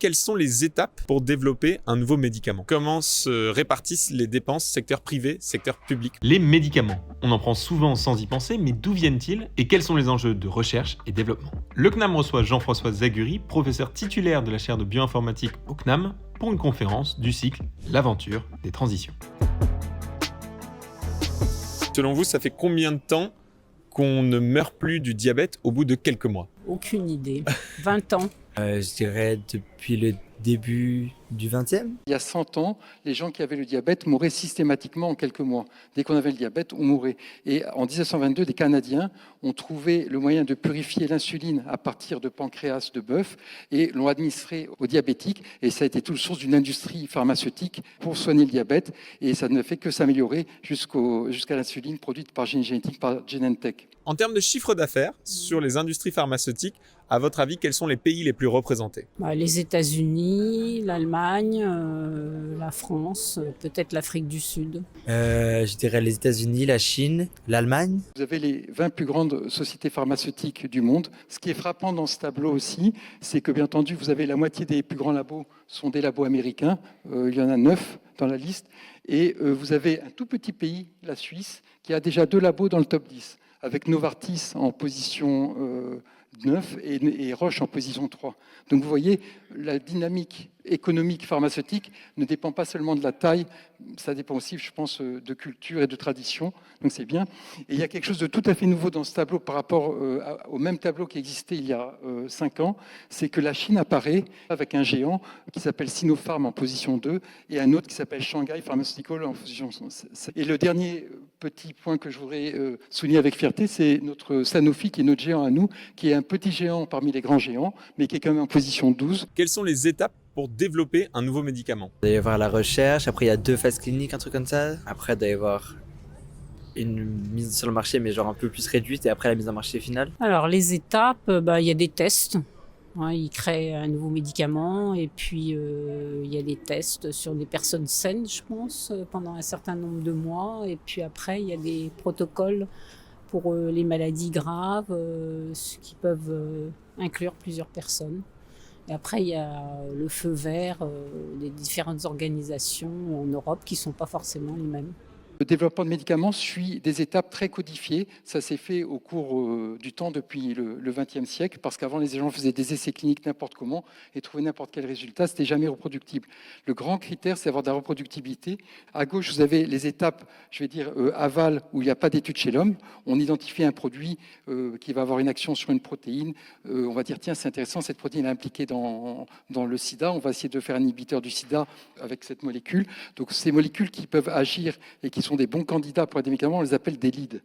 Quelles sont les étapes pour développer un nouveau médicament? Comment se répartissent les dépenses secteur privé, secteur public? Les médicaments. On en prend souvent sans y penser, mais d'où viennent-ils et quels sont les enjeux de recherche et développement? Le CNAM reçoit Jean-François Zaguri, professeur titulaire de la chaire de bioinformatique au CNAM, pour une conférence du cycle L'aventure des transitions. Selon vous, ça fait combien de temps qu'on ne meurt plus du diabète au bout de quelques mois? Aucune idée. 20 ans. Je dirais depuis le début du 20e. Il y a 100 ans, les gens qui avaient le diabète mouraient systématiquement en quelques mois. Dès qu'on avait le diabète, on mourait. Et en 1922, des Canadiens ont trouvé le moyen de purifier l'insuline à partir de pancréas de bœuf et l'ont administré aux diabétiques. Et ça a été tout le source d'une industrie pharmaceutique pour soigner le diabète. Et ça ne fait que s'améliorer jusqu'à l'insuline produite par Génie Génétique, par Genentech. En termes de chiffre d'affaires sur les industries pharmaceutiques, à votre avis, quels sont les pays les plus représentés? Les États-Unis, l'Allemagne, la France, peut-être l'Afrique du Sud. Je dirais les États-Unis, la Chine, l'Allemagne. Vous avez les 20 plus grandes sociétés pharmaceutiques du monde. Ce qui est frappant dans ce tableau aussi, c'est que bien entendu, vous avez la moitié des plus grands labos sont des labos américains. Il y en a 9 dans la liste. Et vous avez un tout petit pays, la Suisse, qui a déjà 2 labos dans le top 10, avec Novartis en position 9 et Roche en position 3. Donc vous voyez, la dynamique économique pharmaceutique ne dépend pas seulement de la taille, ça dépend aussi, je pense, de culture et de tradition. Donc c'est bien. Et il y a quelque chose de tout à fait nouveau dans ce tableau par rapport au même tableau qui existait il y a 5 ans, c'est que la Chine apparaît avec un géant qui s'appelle Sinopharm en position 2 et un autre qui s'appelle Shanghai Pharmaceutical en position 7. Et le dernier petit point que je voudrais souligner avec fierté, c'est notre Sanofi qui est notre géant à nous, qui est un petit géant parmi les grands géants, mais qui est quand même en position 12. Quelles sont les étapes pour développer un nouveau médicament? Il doit y avoir la recherche, après il y a 2 phases cliniques, un truc comme ça. Après il doit y avoir une mise sur le marché, mais genre un peu plus réduite, et après la mise en marché finale. Alors les étapes, il y a des tests. Ils créent un nouveau médicament et puis il y a des tests sur des personnes saines, je pense, pendant un certain nombre de mois. Et puis après, il y a des protocoles pour les maladies graves, qui peuvent inclure plusieurs personnes. Et après, il y a le feu vert des différentes organisations en Europe qui ne sont pas forcément les mêmes. Le développement de médicaments suit des étapes très codifiées. Ça s'est fait au cours du temps depuis le XXe siècle, parce qu'avant, les gens faisaient des essais cliniques n'importe comment et trouvaient n'importe quel résultat. Ce n'était jamais reproductible. Le grand critère, c'est d'avoir de la reproductibilité. À gauche, vous avez les étapes, je vais dire, aval, où il n'y a pas d'étude chez l'homme. On identifie un produit qui va avoir une action sur une protéine. On va dire, tiens, c'est intéressant, cette protéine est impliquée dans le sida. On va essayer de faire un inhibiteur du sida avec cette molécule. Donc, ces molécules qui peuvent agir et qui sont des bons candidats pour des médicaments, on les appelle des leads.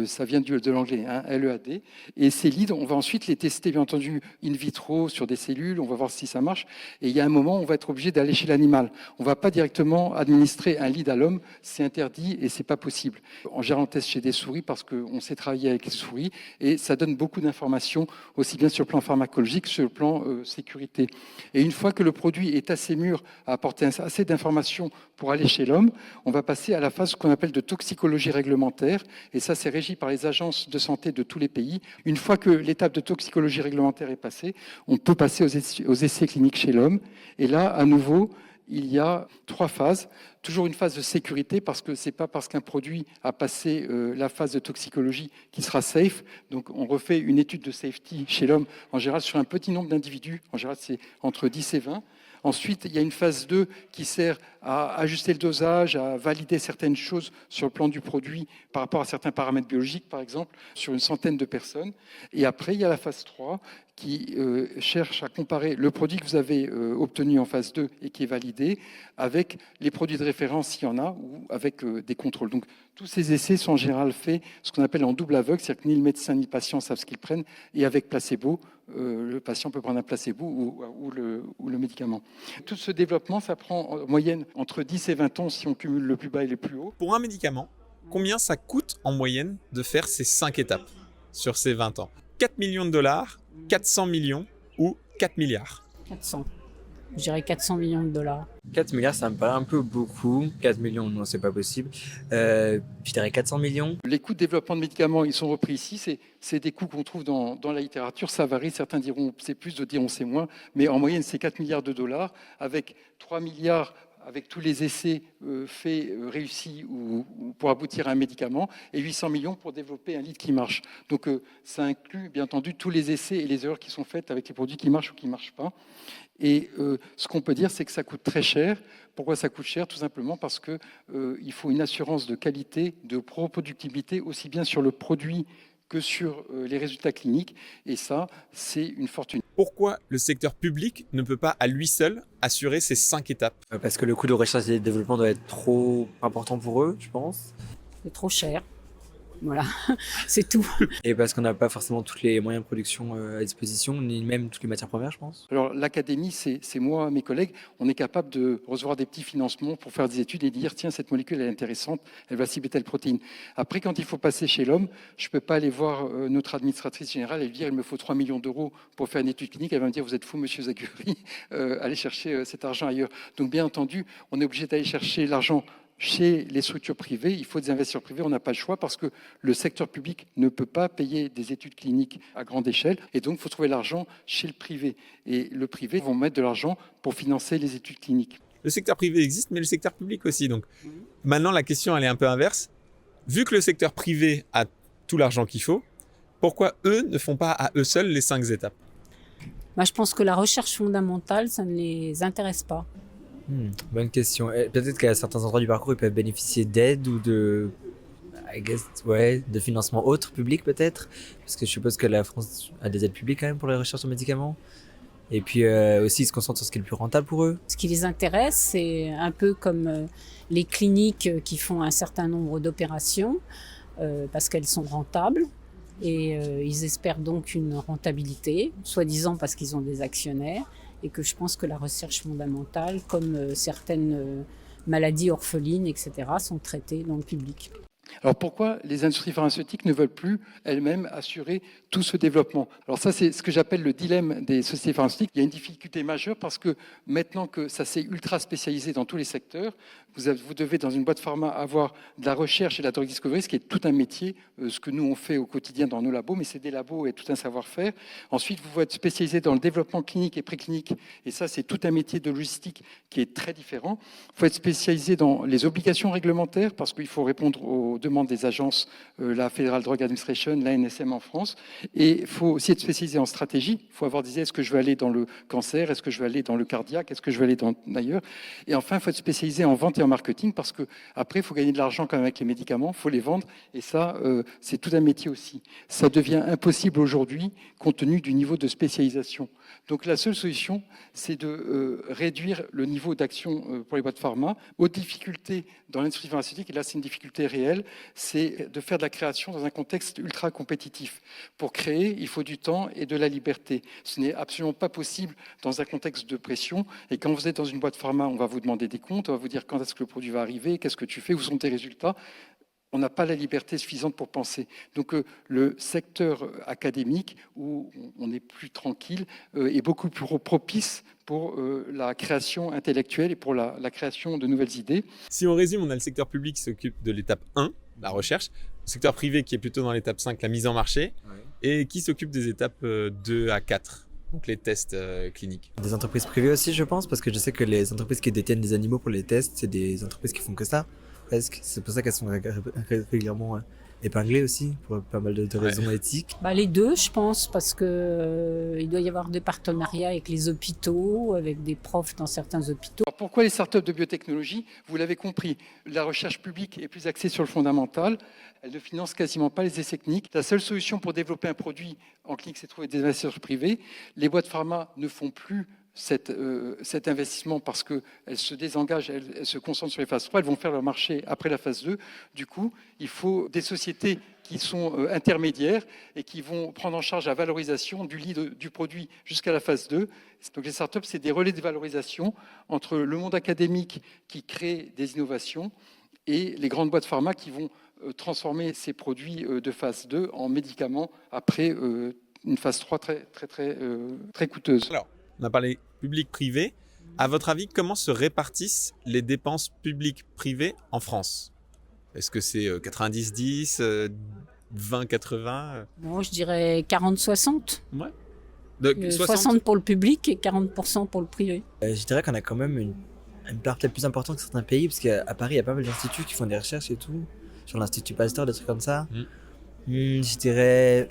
Ça vient de l'anglais, LEAD. Et ces leads, on va ensuite les tester, bien entendu, in vitro, sur des cellules. On va voir si ça marche. Et il y a un moment, on va être obligé d'aller chez l'animal. On ne va pas directement administrer un lead à l'homme. C'est interdit et ce n'est pas possible. En général, on teste chez des souris parce qu'on sait travailler avec les souris. Et ça donne beaucoup d'informations, aussi bien sur le plan pharmacologique que sur le plan sécurité. Et une fois que le produit est assez mûr à apporter assez d'informations pour aller chez l'homme, on va passer à la phase qu'on appelle de toxicologie réglementaire. Et ça, c'est régi par les agences de santé de tous les pays. Une fois que l'étape de toxicologie réglementaire est passée, on peut passer aux essais cliniques chez l'homme. Et là, à nouveau, il y a 3 phases. Toujours une phase de sécurité, parce que ce n'est pas parce qu'un produit a passé la phase de toxicologie qu'il sera safe. Donc on refait une étude de safety chez l'homme, en général sur un petit nombre d'individus. En général, c'est entre 10 et 20. Ensuite, il y a une phase 2 qui sert à ajuster le dosage, à valider certaines choses sur le plan du produit par rapport à certains paramètres biologiques, par exemple, sur une centaine de personnes. Et après, il y a la phase 3 qui cherche à comparer le produit que vous avez obtenu en phase 2 et qui est validé avec les produits de référence, s'il y en a, ou avec des contrôles. Donc, tous ces essais sont en général faits, ce qu'on appelle en double aveugle, c'est-à-dire que ni le médecin ni le patient savent ce qu'ils prennent, et avec placebo, le patient peut prendre un placebo ou le médicament. Tout ce développement, ça prend en moyenne entre 10 et 20 ans si on cumule le plus bas et le plus haut. Pour un médicament, combien ça coûte en moyenne de faire ces 5 étapes sur ces 20 ans? 4 millions de dollars, 400 millions ou 4 milliards? 400. Je dirais 400 millions de dollars. 4 milliards, ça me paraît un peu beaucoup. 4 millions, non, c'est pas possible. Je dirais 400 millions. Les coûts de développement de médicaments, ils sont repris ici. C'est des coûts qu'on trouve dans la littérature. Ça varie. Certains diront c'est plus, d'autres diront c'est moins. Mais en moyenne, c'est 4 milliards de dollars, avec 3 milliards avec tous les essais réussis ou pour aboutir à un médicament, et 800 millions pour développer un lead qui marche. Donc ça inclut bien entendu tous les essais et les erreurs qui sont faites avec les produits qui marchent ou qui ne marchent pas. Et ce qu'on peut dire, c'est que ça coûte très cher. Pourquoi ça coûte cher? Tout simplement parce qu'il faut une assurance de qualité, de reproductibilité, aussi bien sur le produit que sur les résultats cliniques. Et ça, c'est une fortune. Pourquoi le secteur public ne peut pas à lui seul assurer ces 5 étapes? Parce que le coût de recherche et de développement doit être trop important pour eux, je pense. C'est trop cher. Voilà, c'est tout. Et parce qu'on n'a pas forcément tous les moyens de production à disposition, ni même toutes les matières premières, je pense. Alors l'académie, c'est moi, mes collègues, on est capable de recevoir des petits financements pour faire des études et dire tiens, cette molécule elle est intéressante, elle va cibler telle protéine. Après, quand il faut passer chez l'homme, je ne peux pas aller voir notre administratrice générale et lui dire il me faut 3 millions d'euros pour faire une étude clinique. Elle va me dire vous êtes fou, monsieur Zaguri, allez chercher cet argent ailleurs. Donc bien entendu, on est obligé d'aller chercher l'argent chez les structures privées. Il faut des investisseurs privés, on n'a pas le choix parce que le secteur public ne peut pas payer des études cliniques à grande échelle et donc il faut trouver l'argent chez le privé. Et le privé va mettre de l'argent pour financer les études cliniques. Le secteur privé existe, mais le secteur public aussi. Donc maintenant, la question, elle est un peu inverse. Vu que le secteur privé a tout l'argent qu'il faut, pourquoi eux ne font pas à eux seuls les 5 étapes? Je pense que la recherche fondamentale, ça ne les intéresse pas. Bonne question. Peut-être qu'à certains endroits du parcours, ils peuvent bénéficier d'aide ou de financement autres, publics peut-être. Parce que je suppose que la France a des aides publiques quand même pour la recherche en médicaments. Et puis aussi, ils se concentrent sur ce qui est le plus rentable pour eux. Ce qui les intéresse, c'est un peu comme les cliniques qui font un certain nombre d'opérations parce qu'elles sont rentables. Et ils espèrent donc une rentabilité, soi-disant parce qu'ils ont des actionnaires. Et que je pense que la recherche fondamentale, comme certaines maladies orphelines, etc., sont traitées dans le public. Alors pourquoi les industries pharmaceutiques ne veulent plus elles-mêmes assurer tout ce développement? Alors ça, c'est ce que j'appelle le dilemme des sociétés pharmaceutiques. Il y a une difficulté majeure parce que maintenant que ça s'est ultra spécialisé dans tous les secteurs, vous devez dans une boîte pharma avoir de la recherche et de la drug discovery, ce qui est tout un métier, ce que nous on fait au quotidien dans nos labos, mais c'est des labos et tout un savoir-faire. Ensuite, vous êtes spécialisé dans le développement clinique et préclinique, et ça c'est tout un métier de logistique qui est très différent. Il faut être spécialisé dans les obligations réglementaires parce qu'il faut répondre aux demandes des agences, la Federal Drug Administration, l'ANSM en France, et il faut aussi être spécialisé en stratégie. Il faut avoir dit est-ce que je veux aller dans le cancer, est-ce que je veux aller dans le cardiaque, est-ce que je veux aller ailleurs. Et enfin, il faut être spécialisé en vente et en marketing parce que après, il faut gagner de l'argent quand même avec les médicaments, il faut les vendre, et ça, c'est tout un métier aussi. Ça devient impossible aujourd'hui compte tenu du niveau de spécialisation. Donc la seule solution, c'est de réduire le niveau d'action pour les boîtes pharma aux difficultés dans l'industrie pharmaceutique, et là c'est une difficulté réelle, c'est de faire de la création dans un contexte ultra compétitif. Pour créer, il faut du temps et de la liberté. Ce n'est absolument pas possible dans un contexte de pression, et quand vous êtes dans une boîte pharma, on va vous demander des comptes, on va vous dire quand est-ce que le produit va arriver, qu'est-ce que tu fais, où sont tes résultats. On n'a pas la liberté suffisante pour penser. Donc le secteur académique, où on est plus tranquille, est beaucoup plus propice pour la création intellectuelle et pour la création de nouvelles idées. Si on résume, on a le secteur public qui s'occupe de l'étape 1, la recherche, le secteur privé qui est plutôt dans l'étape 5, la mise en marché, et qui s'occupe des étapes 2 à 4, donc les tests cliniques. Des entreprises privées aussi, je pense, parce que je sais que les entreprises qui détiennent des animaux pour les tests, c'est des entreprises qui font que ça. C'est pour ça qu'elles sont régulièrement épinglées aussi, pour pas mal de raisons éthiques. Les deux, je pense, parce que il doit y avoir des partenariats avec les hôpitaux, avec des profs dans certains hôpitaux. Alors pourquoi les startups de biotechnologie? Vous l'avez compris, la recherche publique est plus axée sur le fondamental. Elle ne finance quasiment pas les essais cliniques. La seule solution pour développer un produit en clinique, c'est de trouver des investisseurs privés. Les boîtes pharma ne font plus cet investissement parce qu'elles se désengagent, elles se concentrent sur les phases 3, elles vont faire leur marché après la phase 2. Du coup, il faut des sociétés qui sont intermédiaires et qui vont prendre en charge la valorisation du lead du produit jusqu'à la phase 2. Donc les startups, c'est des relais de valorisation entre le monde académique qui crée des innovations et les grandes boîtes pharma qui vont transformer ces produits de phase 2 en médicaments après une phase 3 très coûteuse. Alors, on a parlé public-privé. À votre avis, comment se répartissent les dépenses publiques-privées en France? Est-ce que c'est 90-10, 20-80? Moi, je dirais 40-60. Ouais. Donc, 60 pour le public et 40% pour le privé. Je dirais qu'on a quand même une part peut-être plus importante que certains pays, parce qu'à Paris, il y a pas mal d'instituts qui font des recherches et tout, sur l'Institut Pasteur, des trucs comme ça. Je dirais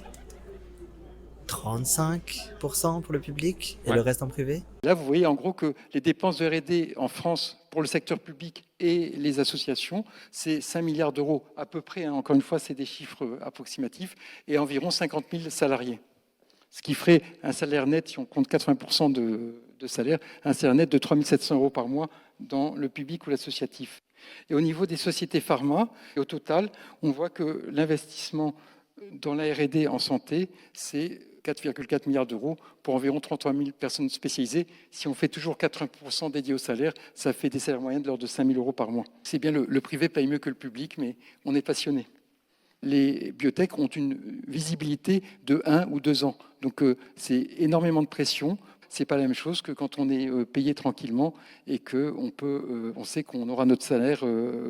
35% pour le public et le reste en privé. Là, vous voyez en gros que les dépenses de R&D en France pour le secteur public et les associations, c'est 5 milliards d'euros à peu près. Hein. Encore une fois, c'est des chiffres approximatifs et environ 50 000 salariés. Ce qui ferait un salaire net, si on compte 80% de salaire, un salaire net de 3 700 euros par mois dans le public ou l'associatif. Et au niveau des sociétés pharma, au total, on voit que l'investissement dans la R&D en santé, c'est 4,4 milliards d'euros pour environ 33 000 personnes spécialisées. Si on fait toujours 80% dédiés au salaire, ça fait des salaires moyens de l'ordre de 5 000 euros par mois. C'est bien, le privé paye mieux que le public, mais on est passionné. Les biotech ont une visibilité de 1 ou 2 ans. Donc c'est énormément de pression. C'est pas la même chose que quand on est payé tranquillement et on sait qu'on aura notre salaire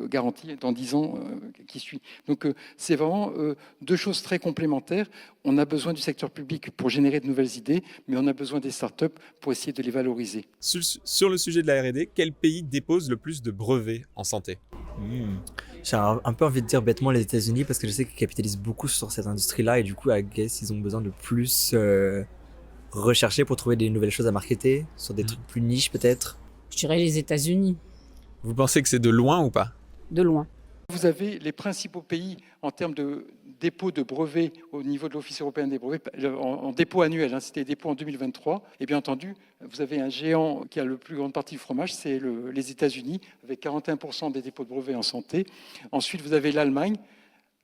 garanti dans 10 ans qui suit. Donc c'est vraiment deux choses très complémentaires. On a besoin du secteur public pour générer de nouvelles idées, mais on a besoin des startups pour essayer de les valoriser. Sur le sujet de la R&D, quel pays dépose le plus de brevets en santé? J'ai un peu envie de dire bêtement les États-Unis, parce que je sais qu'ils capitalisent beaucoup sur cette industrie-là et du coup, I guess, ils ont besoin de plus rechercher pour trouver des nouvelles choses à marketer, sur des trucs plus niches peut-être. Je dirais les États-Unis, Vous pensez que c'est de loin ou pas? de loin. Vous avez les principaux pays en termes de dépôt de brevets au niveau de l'Office européen des brevets, en dépôt annuel, hein, c'était les dépôts en 2023. Et bien entendu, vous avez un géant qui a le plus grande partie du fromage, c'est les États-Unis, avec 41% des dépôts de brevets en santé. Ensuite, vous avez l'Allemagne,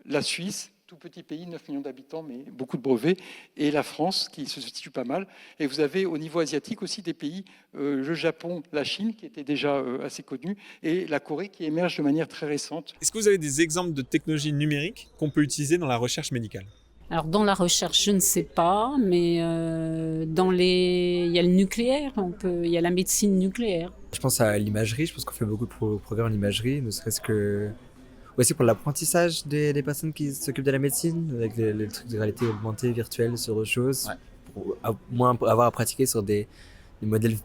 la Suisse, tout petit pays, 9 millions d'habitants, mais beaucoup de brevets, et la France, qui se situe pas mal. Et vous avez au niveau asiatique aussi des pays, le Japon, la Chine, qui était déjà assez connus, et la Corée, qui émerge de manière très récente. Est-ce que vous avez des exemples de technologies numériques qu'on peut utiliser dans la recherche médicale? Alors dans la recherche, je ne sais pas, mais il y a le nucléaire, il y a la médecine nucléaire. Je pense à l'imagerie, je pense qu'on fait beaucoup de progrès en imagerie, ne serait-ce que aussi pour l'apprentissage des personnes qui s'occupent de la médecine, avec les trucs de réalité augmentée, virtuelle, sur autre chose, pour moins avoir à pratiquer sur des modèles,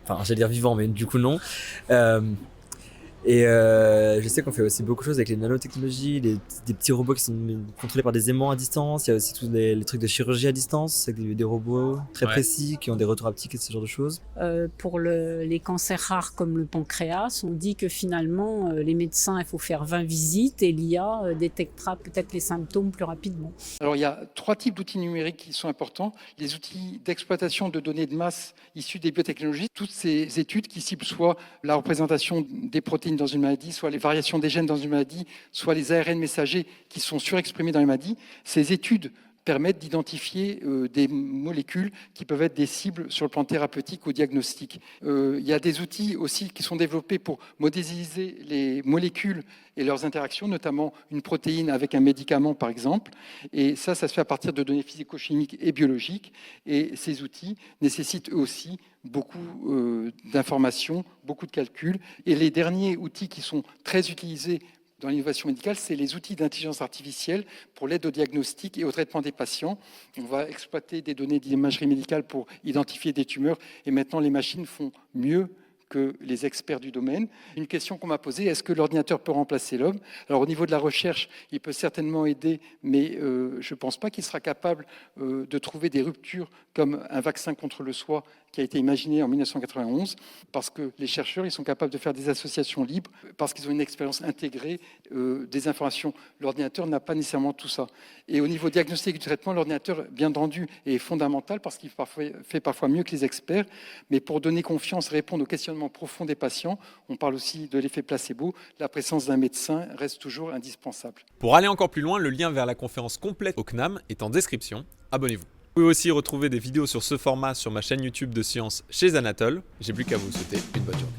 enfin j'allais dire vivants, mais du coup non. Je sais qu'on fait aussi beaucoup de choses avec les nanotechnologies, des petits robots qui sont contrôlés par des aimants à distance. Il y a aussi tous les trucs de chirurgie à distance, avec des robots très précis qui ont des retours haptiques et ce genre de choses. Pour les cancers rares comme le pancréas, on dit que finalement, les médecins, il faut faire 20 visites et l'IA détectera peut-être les symptômes plus rapidement. Alors il y a 3 types d'outils numériques qui sont importants. Les outils d'exploitation de données de masse issus des biotechnologies, toutes ces études qui ciblent soit la représentation des protéines dans une maladie, soit les variations des gènes dans une maladie, soit les ARN messagers qui sont surexprimés dans les maladies. Ces études permettent d'identifier des molécules qui peuvent être des cibles sur le plan thérapeutique ou diagnostique. Il y a des outils aussi qui sont développés pour modéliser les molécules et leurs interactions, notamment une protéine avec un médicament par exemple. Et ça se fait à partir de données physico-chimiques et biologiques. Et ces outils nécessitent eux aussi beaucoup d'informations, beaucoup de calculs. Et les derniers outils qui sont très utilisés dans l'innovation médicale, c'est les outils d'intelligence artificielle pour l'aide au diagnostic et au traitement des patients. On va exploiter des données d'imagerie médicale pour identifier des tumeurs et maintenant les machines font mieux que les experts du domaine. Une question qu'on m'a posée, est-ce que l'ordinateur peut remplacer l'homme? Alors au niveau de la recherche, il peut certainement aider, mais je ne pense pas qu'il sera capable de trouver des ruptures comme un vaccin contre le SOIA qui a été imaginé en 1991, parce que les chercheurs ils sont capables de faire des associations libres, parce qu'ils ont une expérience intégrée des informations. L'ordinateur n'a pas nécessairement tout ça. Et au niveau diagnostic et du traitement, l'ordinateur, bien entendu, est fondamental, parce qu'il fait parfois mieux que les experts, mais pour donner confiance, répondre aux questionnements profonds des patients, on parle aussi de l'effet placebo, la présence d'un médecin reste toujours indispensable. Pour aller encore plus loin, le lien vers la conférence complète au CNAM est en description. Abonnez-vous. Vous pouvez aussi retrouver des vidéos sur ce format sur ma chaîne YouTube de sciences chez Anatole. J'ai plus qu'à vous souhaiter une bonne journée.